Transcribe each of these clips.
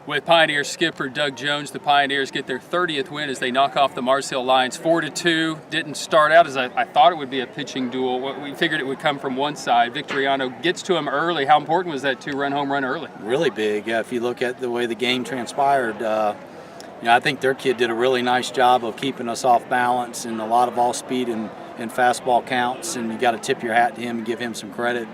With Pioneer skipper Doug Jones, the Pioneers get their 30th win as they knock off the Mars Hill Lions 4-2. Didn't start out as I thought it would be a pitching duel. We figured it would come from one side. Victoriano gets to him early. How important was that 2-run home run early? Really big. If you look at the way the game transpired, I think their kid did a really nice job of keeping us off balance and a lot of off-speed and fastball counts, and you got to tip your hat to him and give him some credit.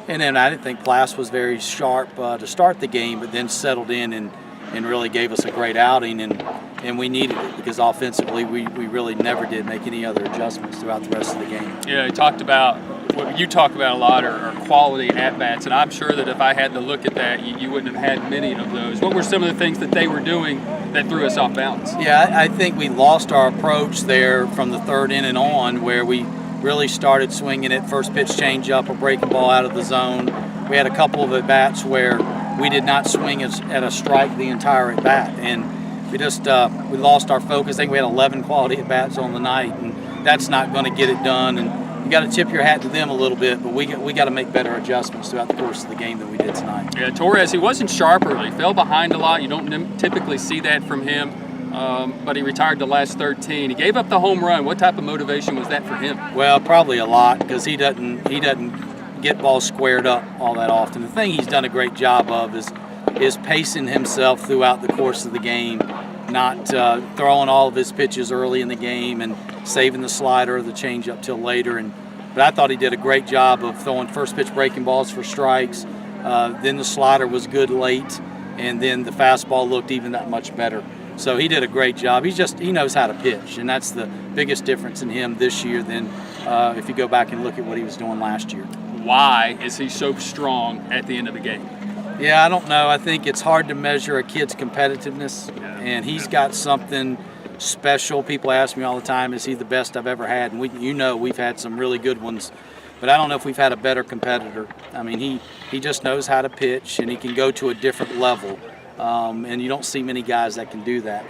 And then I didn't think Plass was very sharp to start the game, but then settled in and really gave us a great outing, and we needed it because offensively we really never did make any other adjustments throughout the rest of the game. Yeah, he talked about what you talk about a lot are quality at-bats, and I'm sure that if I had to look at that, you wouldn't have had many of those. What were some of the things that they were doing that threw us off balance? Yeah, I think we lost our approach there from the third inning on, where we really started swinging it, first pitch change up, a breaking ball out of the zone. We had a couple of at-bats where we did not swing at a strike the entire at-bat, and we just we lost our focus. I think we had 11 quality at-bats on the night, and that's not going to get it done. And you got to tip your hat to them a little bit, but we got to make better adjustments throughout the course of the game than we did tonight. Yeah, Torres, he wasn't sharp early. Fell behind a lot. You don't typically see that from him. But he retired the last 13. He gave up the home run. What type of motivation was that for him? Well, probably a lot, because he doesn't get balls squared up all that often. The thing he's done a great job of is pacing himself throughout the course of the game, not throwing all of his pitches early in the game and saving the slider or the changeup till later. But I thought he did a great job of throwing first pitch breaking balls for strikes. Then the slider was good late, and then the fastball looked even that much better. So he did a great job. He knows how to pitch, and that's the biggest difference in him this year than if you go back and look at what he was doing last year. Why is he so strong at the end of the game? Yeah, I don't know. I think it's hard to measure a kid's competitiveness, and he's got something special. People ask me all the time, is he the best I've ever had? And we've had some really good ones, but I don't know if we've had a better competitor. I mean, he just knows how to pitch, and he can go to a different level. And you don't see many guys that can do that.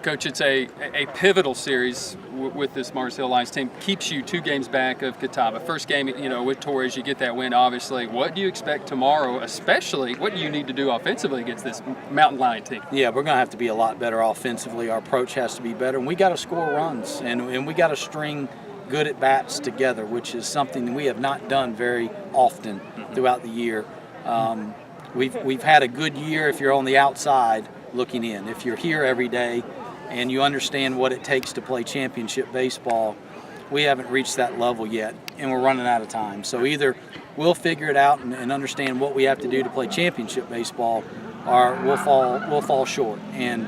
Coach, it's a pivotal series with this Mars Hill Lions team. Keeps you 2 games back of Catawba. First game, with Torres, you get that win, obviously. What do you expect tomorrow, especially what do you need to do offensively against this Mountain Lion team? Yeah, we're going to have to be a lot better offensively. Our approach has to be better, and we got to score runs, and we got to string good at-bats together, which is something we have not done very often throughout the year. We've had a good year if you're on the outside looking in. If you're here every day and you understand what it takes to play championship baseball, we haven't reached that level yet, and we're running out of time. So either we'll figure it out and understand what we have to do to play championship baseball, or we'll fall short. And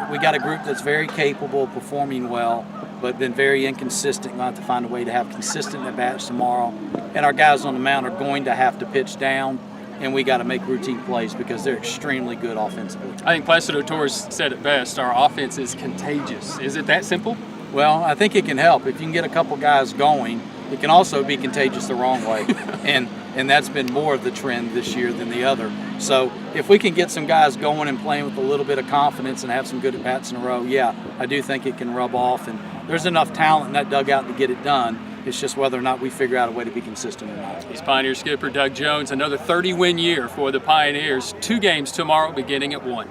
we got a group that's very capable of performing well, but been very inconsistent. We'll have to find a way to have consistent at-bats tomorrow. And our guys on the mound are going to have to pitch down, and we got to make routine plays because they're extremely good offensively. I think Placido Torres said it best. Our offense is contagious. Is it that simple? Well, I think it can help. If you can get a couple guys going, it can also be contagious the wrong way. and that's been more of the trend this year than the other. So if we can get some guys going and playing with a little bit of confidence and have some good at-bats in a row, yeah, I do think it can rub off. And there's enough talent in that dugout to get it done. It's just whether or not we figure out a way to be consistent or not. He's Pioneer skipper Doug Jones. Another 30-win year for the Pioneers. 2 games tomorrow beginning at 1.